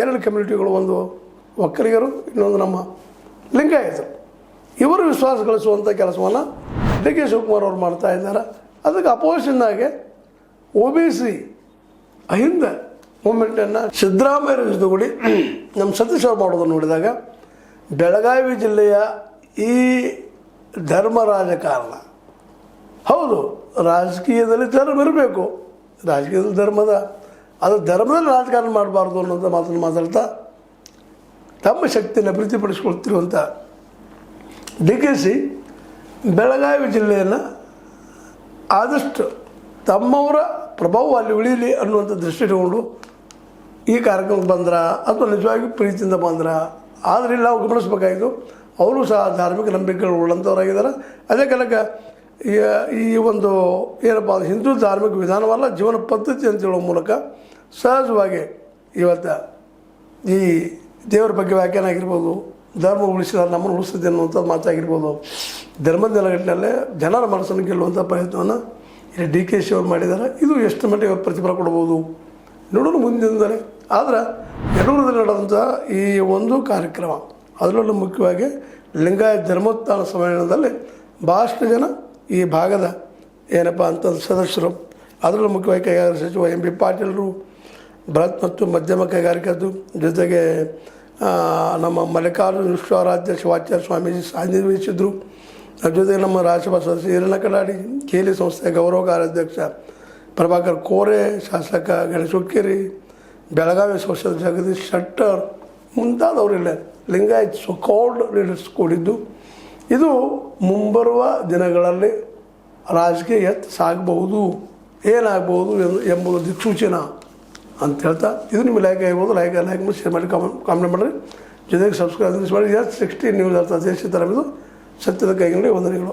ಎರಡು ಕಮ್ಯುನಿಟಿಗಳು, ಒಂದು ಒಕ್ಕಲಿಗರು, ಇನ್ನೊಂದು ನಮ್ಮ ಲಿಂಗಾಯತರು. ಇವರು ವಿಶ್ವಾಸ ಗಳಿಸುವಂಥ ಕೆಲಸವನ್ನು ಡಿ ಕೆ ಶಿವಕುಮಾರ್ ಅವರು ಮಾಡ್ತಾ ಇದ್ದಾರೆ. ಅದಕ್ಕೆ ಅಪೋಸಿಷನ್ನಾಗೆ OBC ಅಹಿಂದ ಮೂಮೆಂಟನ್ನು ಸಿದ್ದರಾಮಯ್ಯರ ಜೊತೆಗೂಡಿ ನಮ್ಮ ಸತೀಶ್ ಅವರು ಮಾಡೋದನ್ನು ನೋಡಿದಾಗ ಬೆಳಗಾವಿ ಜಿಲ್ಲೆಯ ಈ ಧರ್ಮ ರಾಜಕಾರಣ, ಹೌದು ರಾಜಕೀಯದಲ್ಲಿ ಧರ್ಮ ಇರಬೇಕು, ರಾಜಕೀಯದಲ್ಲಿ ಅದು ಧರ್ಮದಲ್ಲಿ ರಾಜಕಾರಣ ಮಾಡಬಾರ್ದು ಅನ್ನೋಂಥ ಮಾತನ್ನು ಮಾತಾಡ್ತಾ ತಮ್ಮ ಶಕ್ತಿಯನ್ನು ಅಭಿವೃದ್ಧಿಪಡಿಸ್ಕೊಳ್ತಿರುವಂಥ DKC ಬೆಳಗಾವಿ ಜಿಲ್ಲೆಯನ್ನು ಆದಷ್ಟು ತಮ್ಮವರ ಪ್ರಭಾವ ಅಲ್ಲಿ ಉಳಿಯಲಿ ಅನ್ನುವಂಥ ದೃಷ್ಟಿ ಇಟ್ಟುಕೊಂಡು ಈ ಕಾರ್ಯಕ್ರಮಕ್ಕೆ ಬಂದ್ರ ಅಥವಾ ನಿಜವಾಗಿ ಪ್ರೀತಿಯಿಂದ ಬಂದ್ರ. ಆದರೆ ಇಲ್ಲಿ ನಾವು ಗಮನಿಸಬೇಕಾಯಿತು, ಅವರು ಸಹ ಧಾರ್ಮಿಕ ನಂಬಿಕೆಗಳು ಉಳ್ಳಂಥವರಾಗಿದ್ದಾರೆ. ಅದೇ ಕಾಲಕ್ಕೆ ಈ ಒಂದು ಏನಪ್ಪ ಹಿಂದೂ ಧಾರ್ಮಿಕ ವಿಧಾನವಲ್ಲ, ಜೀವನ ಪದ್ಧತಿ ಅಂತ ಹೇಳೋ ಮೂಲಕ ಸಹಜವಾಗಿ ಇವತ್ತು ಈ ದೇವರ ಬಗ್ಗೆ ವ್ಯಾಖ್ಯಾನ ಆಗಿರ್ಬೋದು, ಧರ್ಮ ಉಳಿಸಿದ ನಮ್ಮನ್ನು ಉಳಿಸಿದೆ ಅನ್ನುವಂಥದ್ದು ಮಾತಾಗಿರ್ಬೋದು, ಧರ್ಮದ ನೆಲೆಗಟ್ಟಿನಲ್ಲೇ ಜನರ ಮನಸ್ಸನ್ನು ಗೆಲ್ಲುವಂಥ ಪ್ರಯತ್ನವನ್ನು ಇಲ್ಲಿ DKC ಅವರು ಮಾಡಿದ್ದಾರೆ. ಇದು ಎಷ್ಟು ಮಟ್ಟಿಗೆ ಪ್ರತಿಫಲ ಕೊಡ್ಬೋದು ನೋಡೋಣ ಮುಂದಿನದಲ್ಲೇ. ಆದರೆ ಯಡೂರದಲ್ಲಿ ನಡೆದಂಥ ಈ ಒಂದು ಕಾರ್ಯಕ್ರಮ, ಅದರಲ್ಲೂ ಮುಖ್ಯವಾಗಿ ಲಿಂಗಾಯತ ಧರ್ಮೋತ್ಥಾನ ಸಮ್ಮೇಳನದಲ್ಲಿ ಭಾಳಷ್ಟು ಜನ ಈ ಭಾಗದ ಏನಪ್ಪ ಅಂತ ಸದಸ್ಯರು, ಅದರಲ್ಲೂ ಮುಖ್ಯವಾಗಿ ಕೈಗಾರಿಕಾ ಸಚಿವ MB ಪಾಟೀಲರು, ಬೃಹತ್ ಮತ್ತು ಮಧ್ಯಮ ಕೈಗಾರಿಕೆದ್ದು, ಜೊತೆಗೆ ನಮ್ಮ ಮಲ್ಲಿಕಾರ್ಜುನ ವಿಶ್ವರಾಧ್ಯ ಶಿವಾಚಾರ್ಯ ಸ್ವಾಮೀಜಿ ಸಾನ್ನಿಧ್ಯ ವಹಿಸಿದ್ರು. ಜೊತೆಗೆ ನಮ್ಮ ರಾಜ್ಯಸಭಾ ಸದಸ್ಯ ಈರಣ್ಣ ಕಡಾಡಿ, KLE ಸಂಸ್ಥೆಯ ಗೌರವ ಕಾರ್ಯಾಧ್ಯಕ್ಷ ಪ್ರಭಾಕರ್ ಕೋರೆ, ಶಾಸಕ ಗಣೇಶ್ ಹುಕ್ಕೇರಿ, ಬೆಳಗಾವಿ ಸಂಸದ ಜಗದೀಶ್ ಶೆಟ್ಟರ್ ಮುಂತಾದವರಿಲ್ಲ ಲಿಂಗಾಯತ್ ಸೊಕಾಲ್ಡ್ ಲೀಡರ್ಸ್ ಕೂಡಿದ್ದು. ಇದು ಮುಂಬರುವ ದಿನಗಳಲ್ಲಿ ರಾಜಕೀಯ ಸಾಗಬಹುದು, ಏನಾಗಬಹುದು ಎಂಬುದು ದಿಕ್ಸೂಚನ ಅಂತ ಹೇಳ್ತಾ, ಇದು ನಿಮ್ಮ ಲೈಕ್ ಆಗ್ಬೋದು. ಲೈಕ್ ಮಾಡಿ, ಶೇರ್ ಮಾಡಿ, ಕಾಮೆಂಟ್ ಮಾಡಿರಿ. ಜೊತೆಗೆ ಸಬ್ಸ್ಕ್ರೈಬ್ ಮಾಡಿ. S16 ನ್ಯೂಸ್ ಅರ್ಥ ದೇಶ ಥರ ಇದು ಸತ್ಯದ ಕೈಗೊಂಡು ವಂದನೆಗಳು.